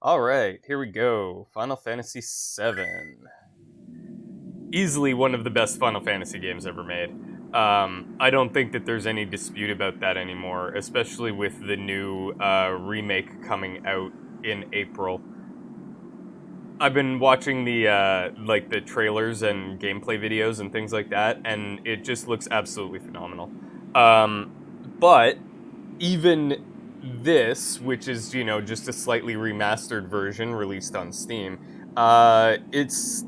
Alright, here we go. Final Fantasy VII. Easily one of the best Final Fantasy games ever made. I don't think that there's any dispute about that anymore, especially with the new remake coming out in April. I've been watching the trailers and gameplay videos and things like that, and it just looks absolutely phenomenal. But even this, which is just a slightly remastered version released on Steam, it's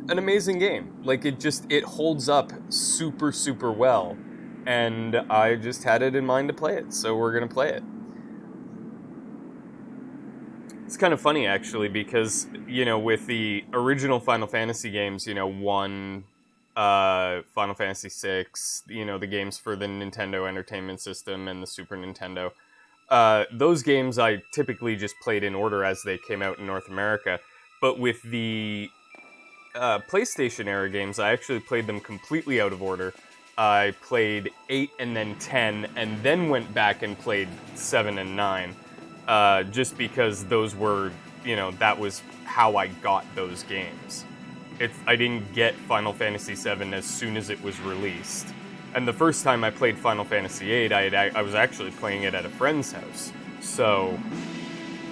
an amazing game. Like it holds up super super well, and I just had it in mind to play it, so we're gonna play it. It's kind of funny actually because with the original Final Fantasy games, one, Final Fantasy VI, the games for the Nintendo Entertainment System and the Super Nintendo. Those games I typically just played in order as they came out in North America, but with the PlayStation era games, I actually played them completely out of order. I played 8 and then 10, and then went back and played 7 and 9, just because those were, that was how I got those games. I didn't get Final Fantasy VII as soon as it was released. And the first time I played Final Fantasy VIII, I was actually playing it at a friend's house. So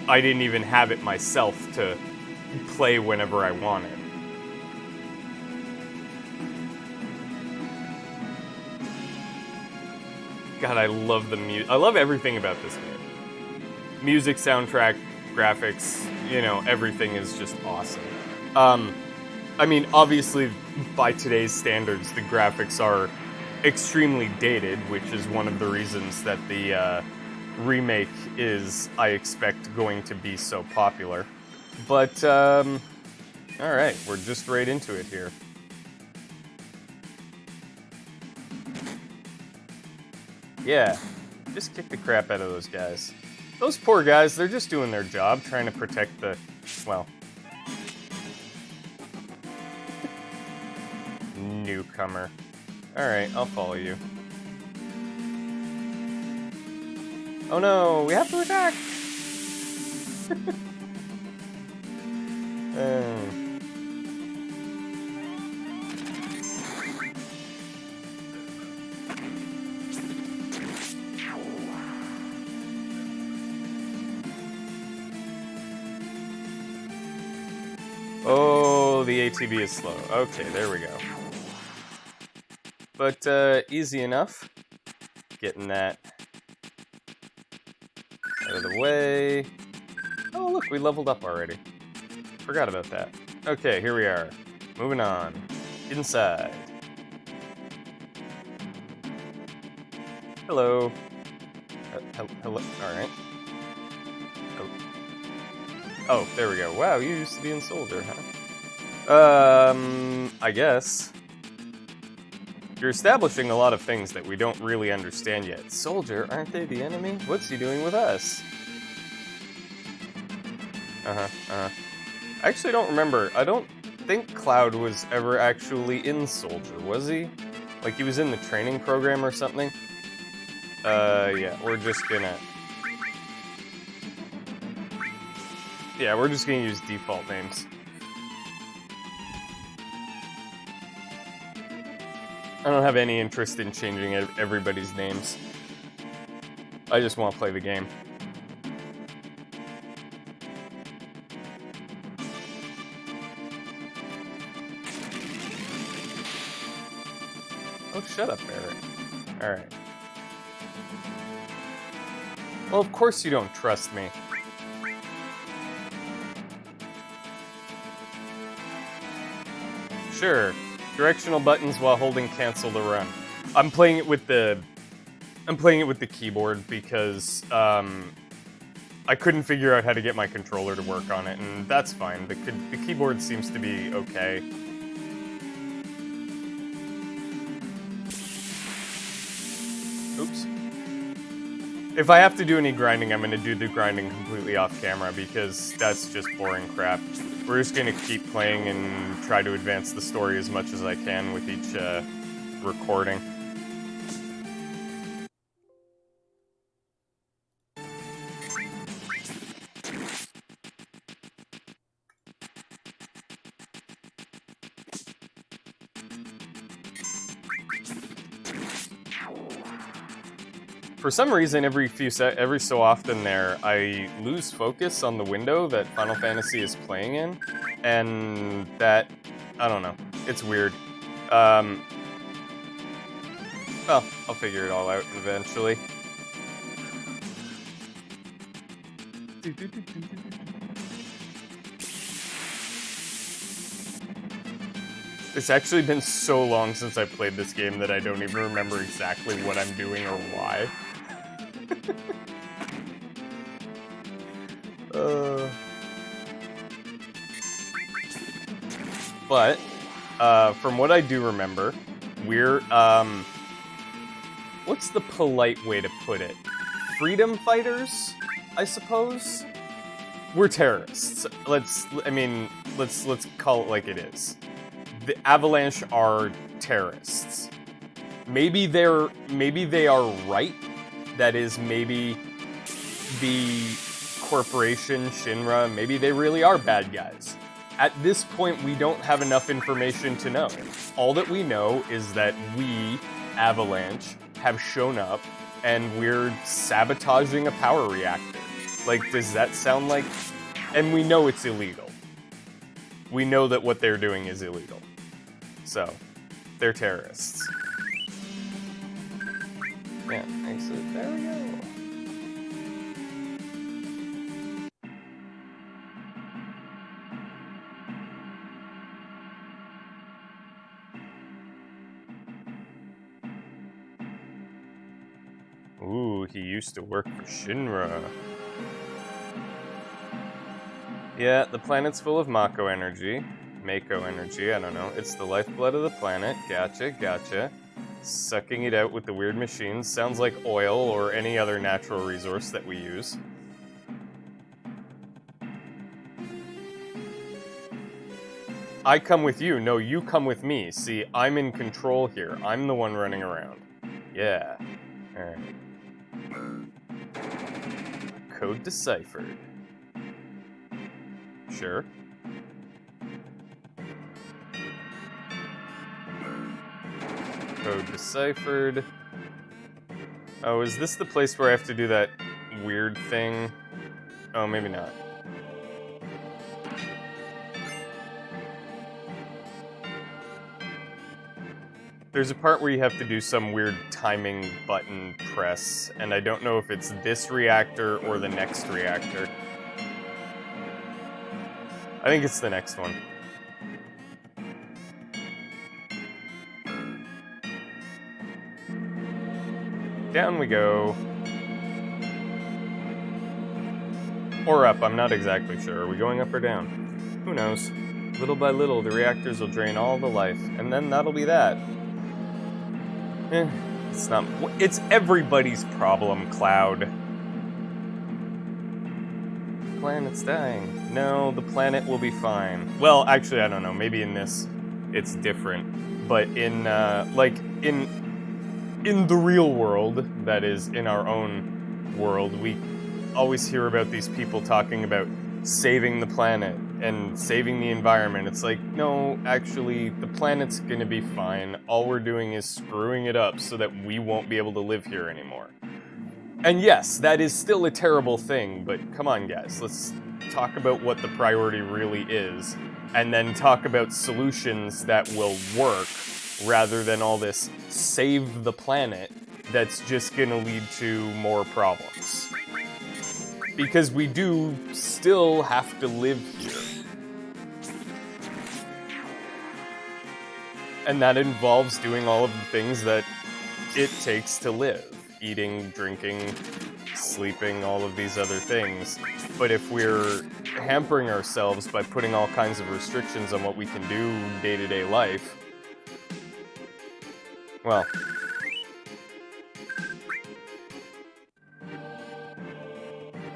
I didn't even have it myself to play whenever I wanted. God, I love the music. I love everything about this game. Music, soundtrack, graphics, everything is just awesome. I mean, obviously, by today's standards, the graphics are extremely dated, which is one of the reasons that the remake is, I expect, going to be so popular. But, alright, we're just right into it here. Yeah, just kick the crap out of those guys. Those poor guys, they're just doing their job, trying to protect the, well, newcomer. Alright, I'll follow you. Oh no, we have to attack! Oh, the ATB is slow. Okay, there we go. But, easy enough. Getting that out of the way. Oh, look, we leveled up already. Forgot about that. Okay, here we are. Moving on. Inside. Hello. Hello. Alright. Oh, there we go. Wow, you used to be in Soldier, huh? I guess. You're establishing a lot of things that we don't really understand yet. Soldier, aren't they the enemy? What's he doing with us? I actually don't remember. I don't think Cloud was ever actually in Soldier, was he? Like, he was in the training program or something? Yeah, we're just gonna... Yeah, we're just gonna use default names. I don't have any interest in changing everybody's names. I just want to play the game. Oh, shut up, Barrett. Alright. Well, of course you don't trust me. Sure. Directional buttons while holding cancel to run. I'm playing it with the keyboard because I couldn't figure out how to get my controller to work on it, and that's fine. The keyboard seems to be okay. Oops. If I have to do any grinding, I'm going to do the grinding completely off camera because that's just boring crap. We're just going to keep playing and try to advance the story as much as I can with each recording. For some reason, every so often there, I lose focus on the window that Final Fantasy is playing in, and that, I don't know, it's weird. Well, I'll figure it all out eventually. It's actually been so long since I played this game that I don't even remember exactly what I'm doing or why. But, from what I do remember, we're, what's the polite way to put it? Freedom fighters, I suppose? We're terrorists. Let's call it like it is. The Avalanche are terrorists. Maybe they are right. That is, maybe the corporation, Shinra, maybe they really are bad guys. At this point, we don't have enough information to know. All that we know is that we, Avalanche, have shown up and we're sabotaging a power reactor. Like, does that sound like... And we know it's illegal. We know that what they're doing is illegal. So, they're terrorists. Yeah, exit. There we go. Ooh, he used to work for Shinra. Yeah, the planet's full of Mako energy. Mako energy, I don't know. It's the lifeblood of the planet. Gotcha. Sucking it out with the weird machines. Sounds like oil or any other natural resource that we use. I come with you. No, you come with me. See, I'm in control here. I'm the one running around. Yeah. Alright. Code deciphered. Sure. Code deciphered. Oh, is this the place where I have to do that weird thing? Oh, maybe not. There's a part where you have to do some weird timing button press, and I don't know if it's this reactor or the next reactor. I think it's the next one. Down we go. Or up, I'm not exactly sure. Are we going up or down? Who knows? Little by little, the reactors will drain all the life, and then that'll be that. It's not... It's everybody's problem, Cloud. The planet's dying. No, the planet will be fine. Well, actually, I don't know. Maybe in this, it's different. But in, in the real world, that is, in our own world, we always hear about these people talking about saving the planet and saving the environment. It's like, no, actually, the planet's gonna be fine. All we're doing is screwing it up so that we won't be able to live here anymore. And yes, that is still a terrible thing, but come on, guys, let's talk about what the priority really is, and then talk about solutions that will work, rather than all this save the planet that's just gonna lead to more problems. Because we do still have to live here. And that involves doing all of the things that it takes to live. Eating, drinking, sleeping, all of these other things. But if we're hampering ourselves by putting all kinds of restrictions on what we can do day-to-day life, well...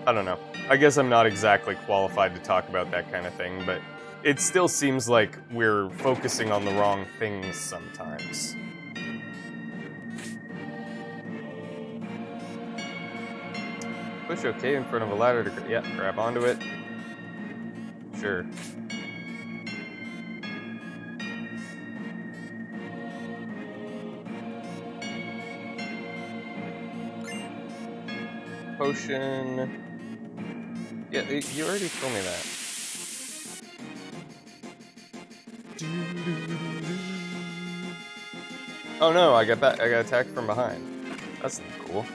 I don't know. I guess I'm not exactly qualified to talk about that kind of thing, but it still seems like we're focusing on the wrong things sometimes. Push OK in front of a ladder to... Yeah, grab onto it. Sure. potion. Yeah, you already told me that. Oh no, I got attacked from behind. That's cool.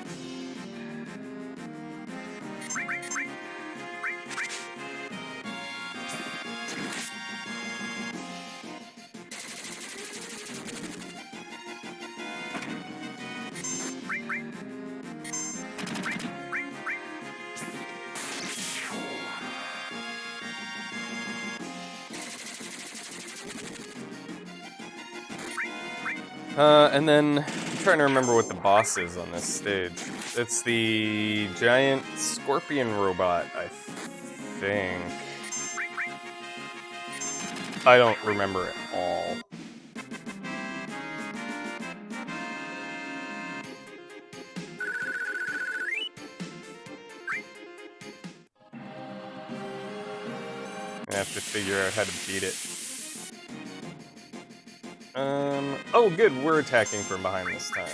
And then I'm trying to remember what the boss is on this stage. It's the giant scorpion robot, I think. I don't remember at all. I have to figure out how to beat it. Oh good, we're attacking from behind this time.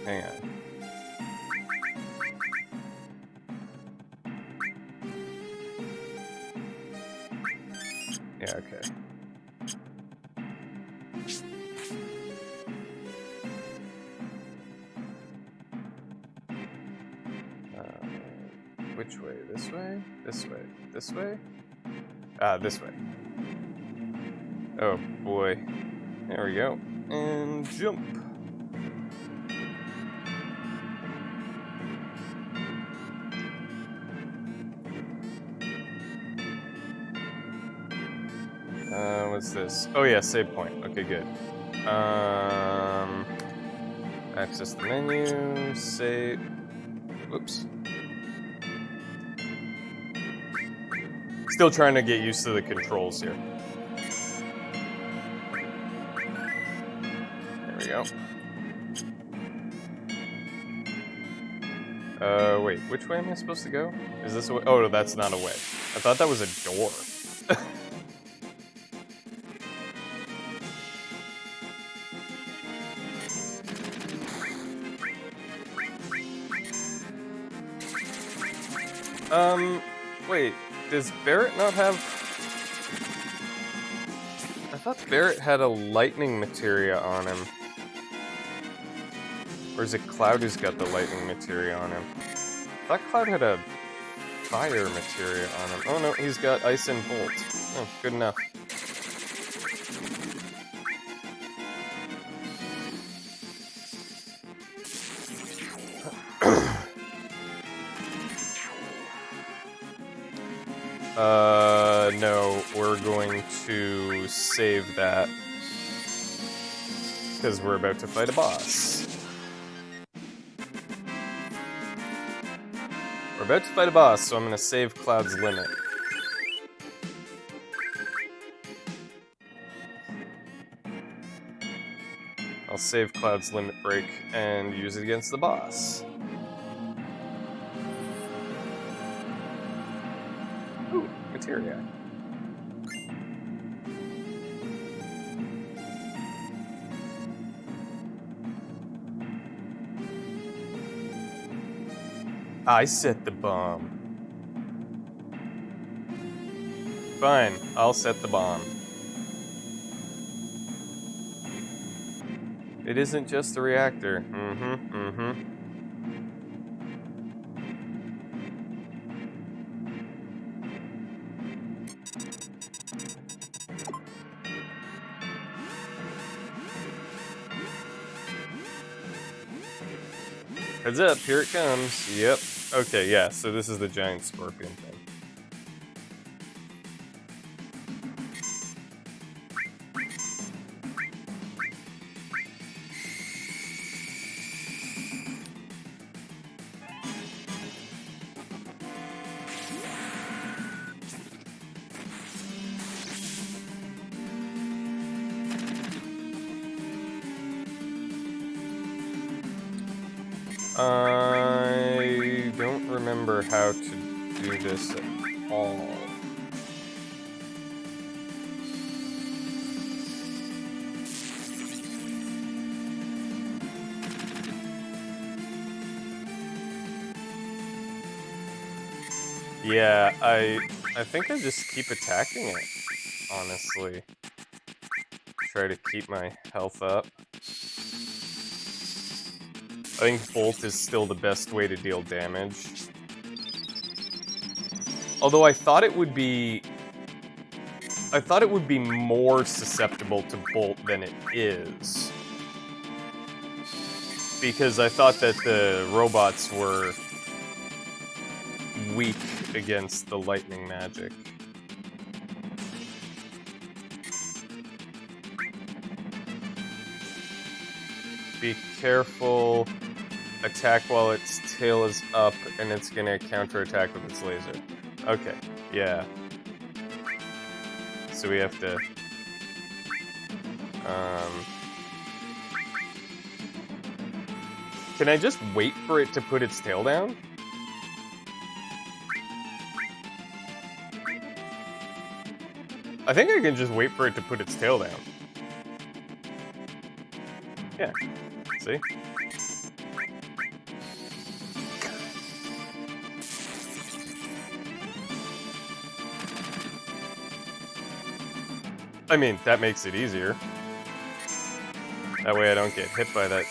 Hang on. Yeah, okay. Which way? This way? This way? This way? This way. Oh boy. There we go. And jump. What's this? Oh yeah, save point. Okay, good. Access the menu, save. Whoops. Still trying to get used to the controls here. There we go. Wait, which way am I supposed to go? Is this a way? Oh, no, that's not a way. I thought that was a door. Wait, does Barrett not have... I thought Barrett had a lightning materia on him. Or is it Cloud who's got the lightning materia on him? I thought Cloud had a fire materia on him. Oh no, he's got ice and bolt. Oh, good enough. No, we're going to save that because we're about to fight a boss. We're about to fight a boss, so I'm going to save Cloud's limit. I'll save Cloud's limit break and use it against the boss. Ooh, materia. I set the bomb. Fine, I'll set the bomb. It isn't just a reactor. Heads up, here it comes. Yep. Okay, yeah, so this is the giant scorpion thing. I don't remember how to do this at all. Yeah, I think I just keep attacking it, honestly. Try to keep my health up. I think Bolt is still the best way to deal damage. Although I thought it would be more susceptible to Bolt than it is. Because I thought that the robots were weak against the lightning magic. Be careful. Attack while its tail is up, and it's gonna counterattack with its laser. Okay, yeah. So we have to... Can I just wait for it to put its tail down? I think I can just wait for it to put its tail down. Yeah. See? I mean, that makes it easier. That way I don't get hit by that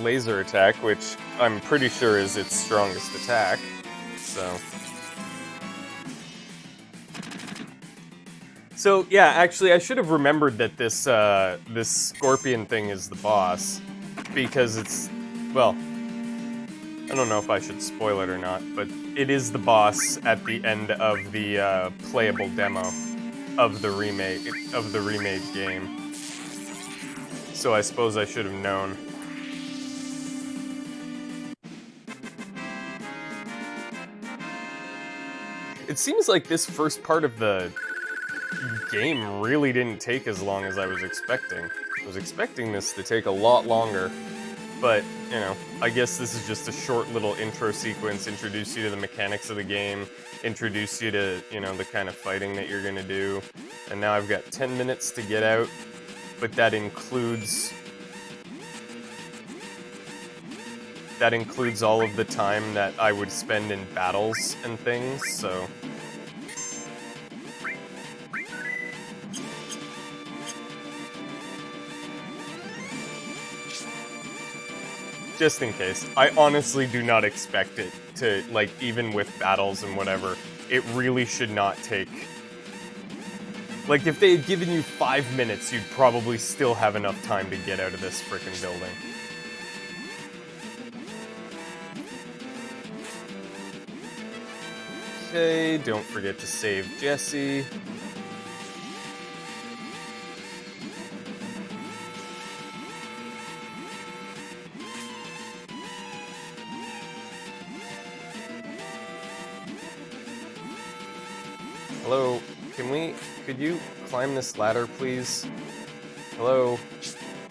laser attack, which I'm pretty sure is its strongest attack. So yeah, actually, I should have remembered that this this scorpion thing is the boss, because it's, well, I don't know if I should spoil it or not, but it is the boss at the end of the playable demo of the remake game. So I suppose I should have known. It seems like this first part of the game really didn't take as long as I was expecting. I was expecting this to take a lot longer, but, you know, I guess this is just a short little intro sequence, introduce you to the mechanics of the game, introduce you to, you know, the kind of fighting that you're gonna do, and now I've got 10 minutes to get out, but that includes all of the time that I would spend in battles and things, so... Just in case. I honestly do not expect it to, like, even with battles and whatever, it really should not take... Like, if they had given you 5 minutes, you'd probably still have enough time to get out of this frickin' building. Okay, don't forget to save Jesse. Hello, could you climb this ladder, please? Hello?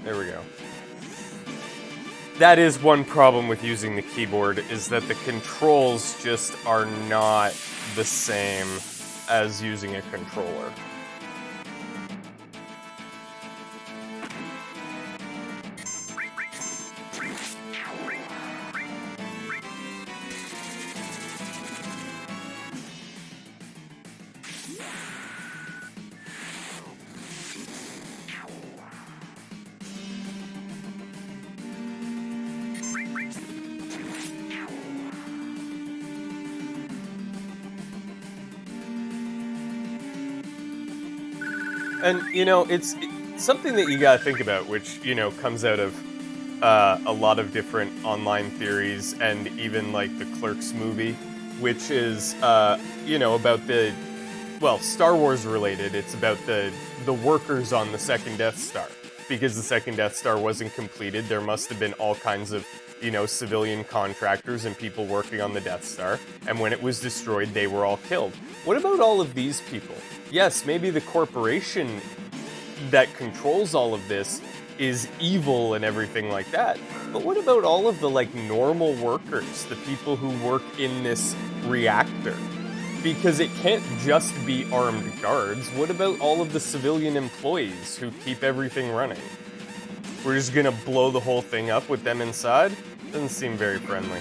There we go. That is one problem with using the keyboard, is that the controls just are not the same as using a controller. And, you know, it's something that you gotta think about, which, you know, comes out of a lot of different online theories and even, like, the Clerks movie, which is, you know, about the, well, Star Wars related, it's about the workers on the second Death Star. Because the second Death Star wasn't completed, there must have been all kinds of, you know, civilian contractors and people working on the Death Star, and when it was destroyed, they were all killed. What about all of these people? Yes, maybe the corporation that controls all of this is evil and everything like that. But what about all of the like normal workers, the people who work in this reactor? Because it can't just be armed guards. What about all of the civilian employees who keep everything running? We're just gonna blow the whole thing up with them inside? Doesn't seem very friendly.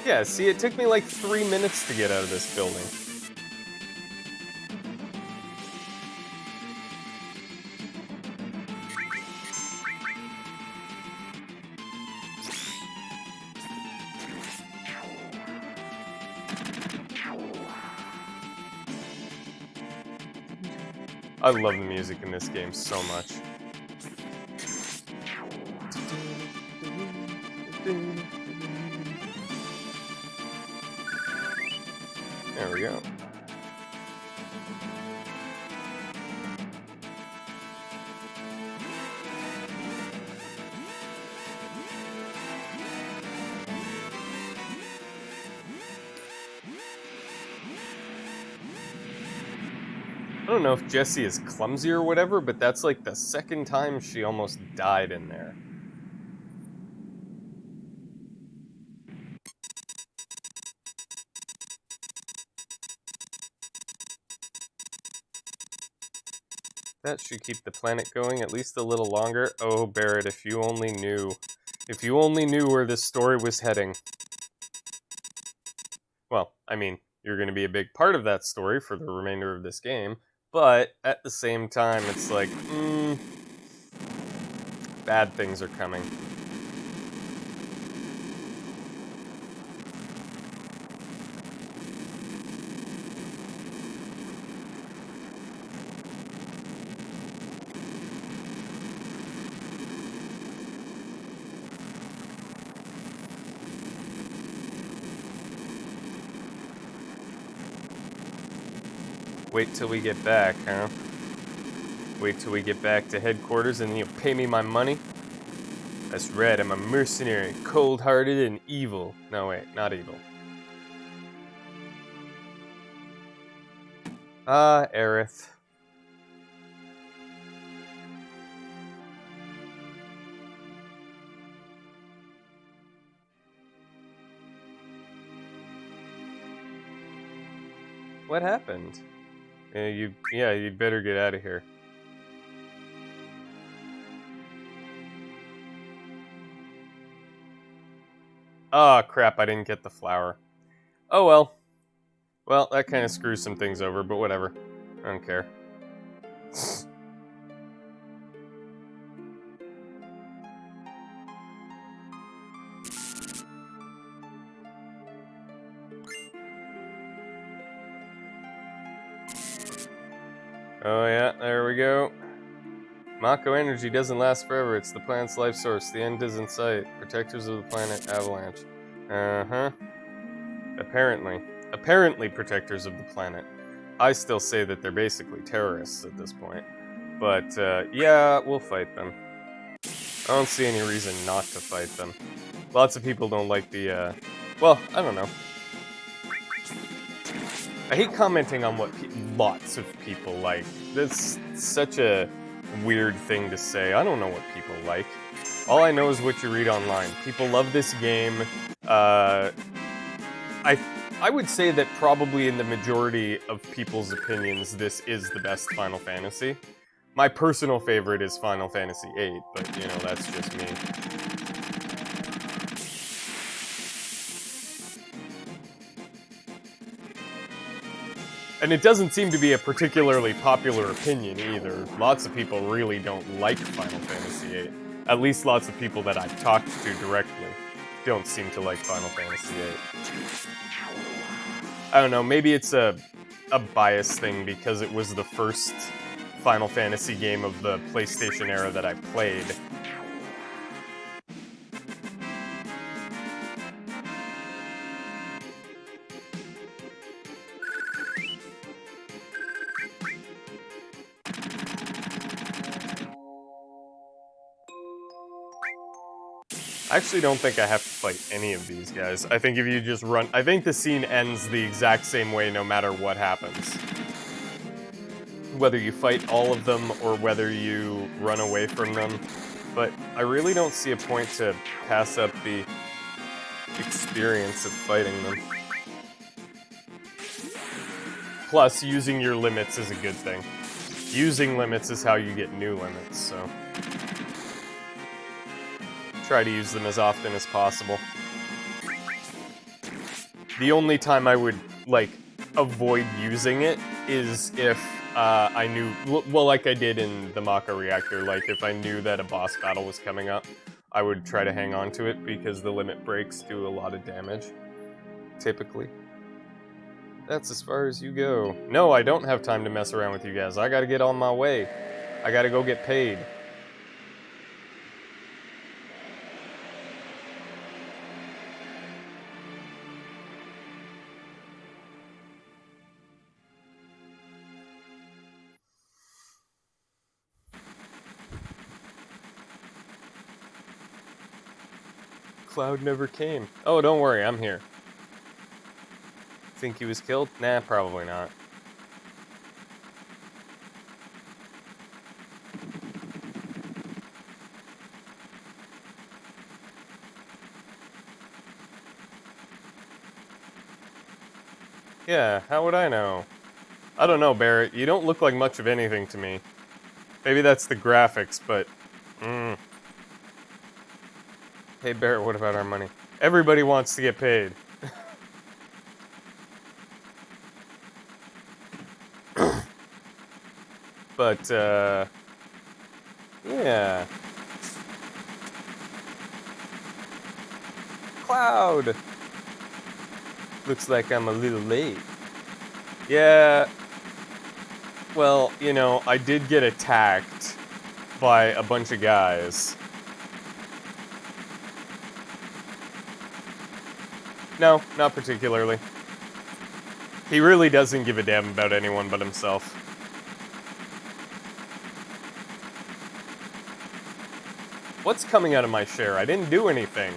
Yeah, see, it took me like 3 minutes to get out of this building. I love the music in this game so much. There we go. I don't know if Jessie is clumsy or whatever, but that's like the second time she almost died in there. That should keep the planet going at least a little longer. Oh, Barrett, if you only knew. If you only knew where this story was heading. Well, I mean, you're going to be a big part of that story for the remainder of this game, but at the same time, it's like, bad things are coming. Wait till we get back, huh? Wait till we get back to headquarters and you'll pay me my money? That's right, I'm a mercenary, cold-hearted and evil. No, wait, not evil. Ah, Aerith. What happened? You'd better get out of here. Ah, crap, I didn't get the flower. Oh well. Well, that kind of screws some things over, but whatever. I don't care. Oh yeah, there we go. Mako energy doesn't last forever. It's the planet's life source. The end is in sight. Protectors of the planet, avalanche. Uh-huh. Apparently protectors of the planet. I still say that they're basically terrorists at this point. But, yeah, we'll fight them. I don't see any reason not to fight them. Lots of people don't like the, well, I don't know. I hate commenting on what lots of people like. That's such a weird thing to say. I don't know what people like. All I know is what you read online. People love this game. I would say that probably in the majority of people's opinions, this is the best Final Fantasy. My personal favorite is Final Fantasy VIII, but, you know, that's just me. And it doesn't seem to be a particularly popular opinion either. Lots of people really don't like Final Fantasy VIII. At least lots of people that I've talked to directly don't seem to like Final Fantasy VIII. I don't know, maybe it's a bias thing because it was the first Final Fantasy game of the PlayStation era that I played. I actually don't think I have to fight any of these guys. I think if you just run... I think the scene ends the exact same way no matter what happens. Whether you fight all of them or whether you run away from them. But I really don't see a point to pass up the experience of fighting them. Plus, using your limits is a good thing. Using limits is how you get new limits, so... try to use them as often as possible. The only time I would, like, avoid using it is if I knew... well, like I did in the Maka Reactor, like, if I knew that a boss battle was coming up, I would try to hang on to it because the limit breaks do a lot of damage, typically. That's as far as you go. No, I don't have time to mess around with you guys. I gotta get on my way. I gotta go get paid. Cloud never came. Oh, don't worry, I'm here. Think he was killed? Nah, probably not. Yeah, how would I know? I don't know, Barrett. You don't look like much of anything to me. Maybe that's the graphics, but... Hey, Barrett, what about our money? Everybody wants to get paid. But, yeah. Cloud! Looks like I'm a little late. Yeah. Well, you know, I did get attacked by a bunch of guys. No, not particularly. He really doesn't give a damn about anyone but himself. What's coming out of my share? I didn't do anything.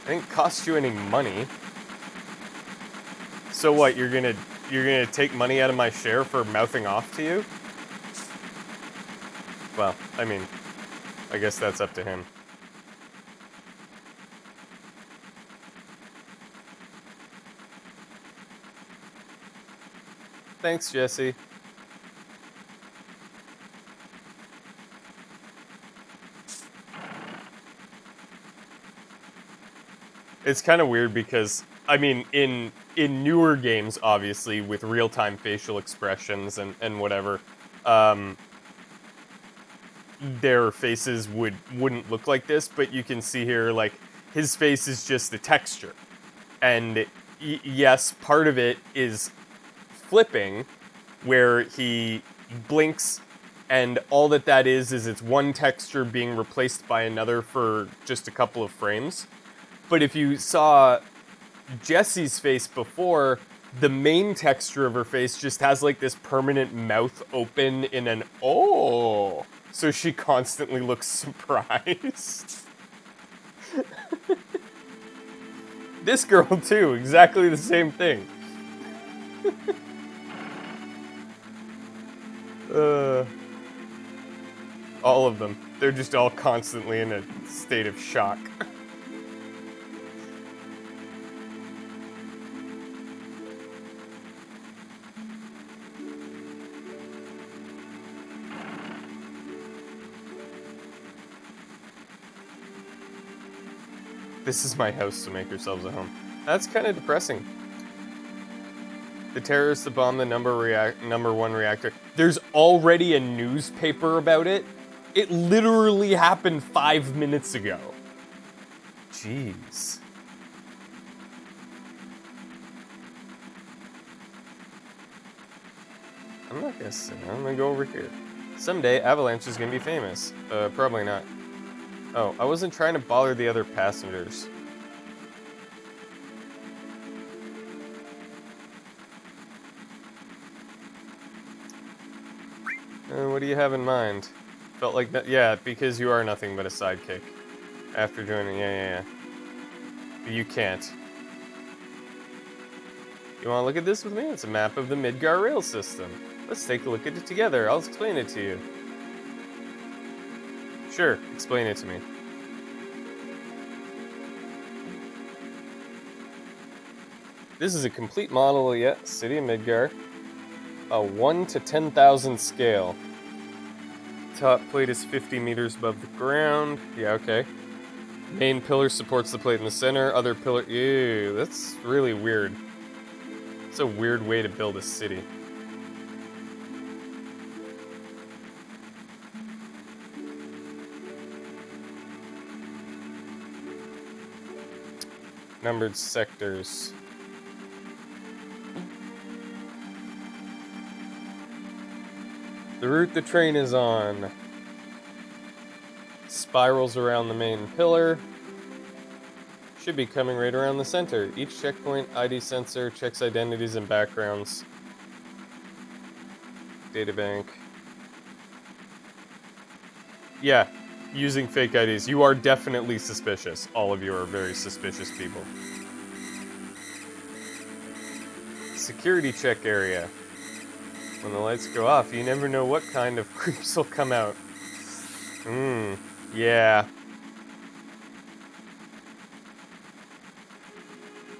I didn't cost you any money. So what, you're gonna take money out of my share for mouthing off to you? Well, I mean, I guess that's up to him. Thanks, Jesse. It's kind of weird because, I mean, in newer games, obviously, with real-time facial expressions and whatever, their faces wouldn't look like this, but you can see here, like, his face is just the texture. And yes, part of it is flipping, where he blinks, and all that is it's one texture being replaced by another for just a couple of frames. But if you saw Jessie's face before, the main texture of her face just has like this permanent mouth open in an oh, so she constantly looks surprised. This girl too, exactly the same thing. All of them. They're just all constantly in a state of shock. This is my house, so make yourselves at home. That's kind of depressing. The terrorists that bombed the number one reactor. There's already a newspaper about it. It literally happened 5 minutes ago. Jeez. I'm not gonna sit. I'm gonna go over here. Someday, Avalanche is gonna be famous. Probably not. Oh, I wasn't trying to bother the other passengers. What do you have in mind? Felt like that? Yeah, because you are nothing but a sidekick. After joining, yeah. But you can't. You want to look at this with me? It's a map of the Midgar rail system. Let's take a look at it together. I'll explain it to you. Sure, explain it to me. This is a complete model, City of Midgar. A 1 to 10,000 scale. Top plate is 50 meters above the ground. Yeah, okay. Main pillar supports the plate in the center. Other pillar... Ew, that's really weird. It's a weird way to build a city. Numbered sectors. The route the train is on spirals around the main pillar. Should be coming right around the center. Each checkpoint ID sensor checks identities and backgrounds. Databank. Yeah, using fake IDs. You are definitely suspicious. All of you are very suspicious people. Security check area. When the lights go off, you never know what kind of creeps will come out. Yeah.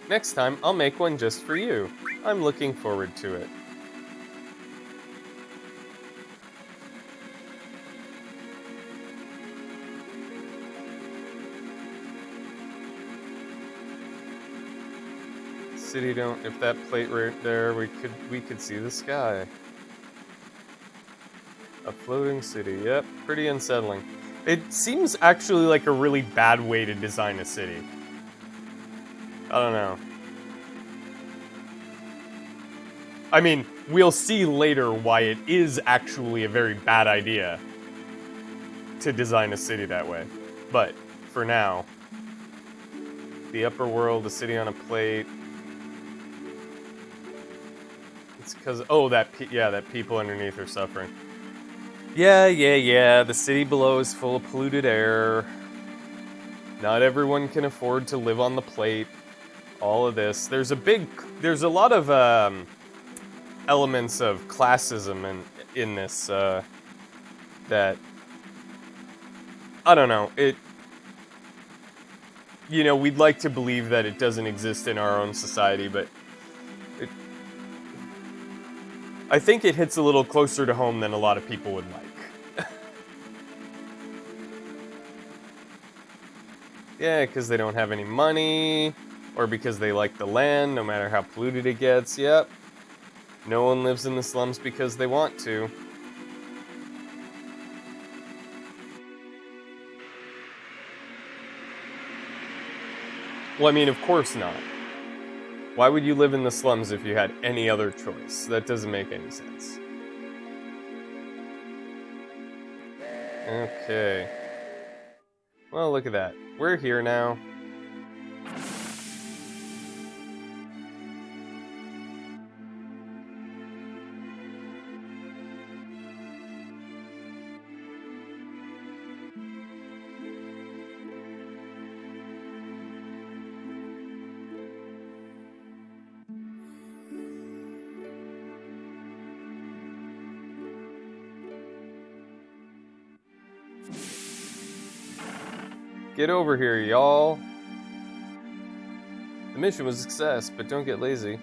Next time, I'll make one just for you. I'm looking forward to it. City don't... If that plate right there, we could see the sky. A floating city. Yep, pretty unsettling. It seems actually like a really bad way to design a city. I don't know. I mean, we'll see later why it is actually a very bad idea to design a city that way. But, for now, the upper world, the city on a plate. It's because, oh, that people underneath are suffering. Yeah, the city below is full of polluted air. Not everyone can afford to live on the plate. All of this. There's a lot of elements of classism in this that, I don't know, we'd like to believe that it doesn't exist in our own society, but I think it hits a little closer to home than a lot of people would like. Yeah, because they don't have any money, or because they like the land, no matter how polluted it gets. Yep. No one lives in the slums because they want to. Well, I mean, of course not. Why would you live in the slums if you had any other choice? That doesn't make any sense. Okay. Well, look at that. We're here now. Get over here, y'all. The mission was a success, but don't get lazy.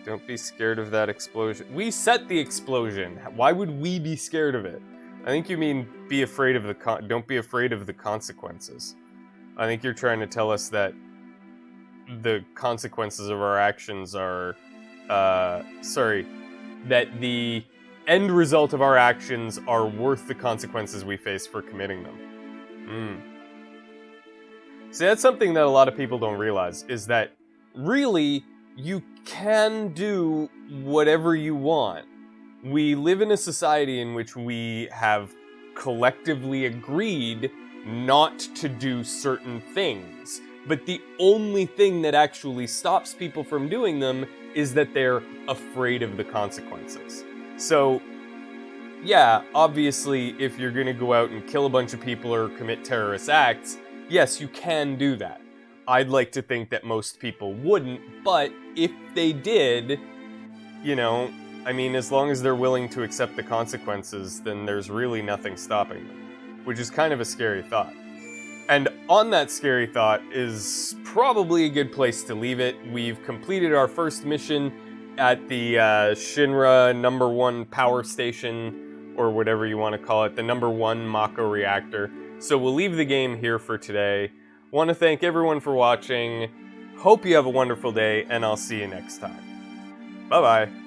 Don't be scared of that explosion. We set the explosion. Why would we be scared of it? I think you mean be afraid of don't be afraid of the consequences. I think you're trying to tell us that the consequences of our actions are, that the end result of our actions are worth the consequences we face for committing them. See, that's something that a lot of people don't realize, is that really, you can do whatever you want. We live in a society in which we have collectively agreed not to do certain things. But the only thing that actually stops people from doing them is that they're afraid of the consequences. So, yeah, obviously, if you're gonna go out and kill a bunch of people or commit terrorist acts, Yes, you can do that. I'd like to think that most people wouldn't, but if they did, you know, I mean, as long as they're willing to accept the consequences, then there's really nothing stopping them, which is kind of a scary thought. And on that scary thought is probably a good place to leave it. We've completed our first mission at the Shinra #1 power station, or whatever you want to call it, the #1 Mako reactor. So we'll leave the game here for today. Want to thank everyone for watching. Hope you have a wonderful day, and I'll see you next time. Bye-bye.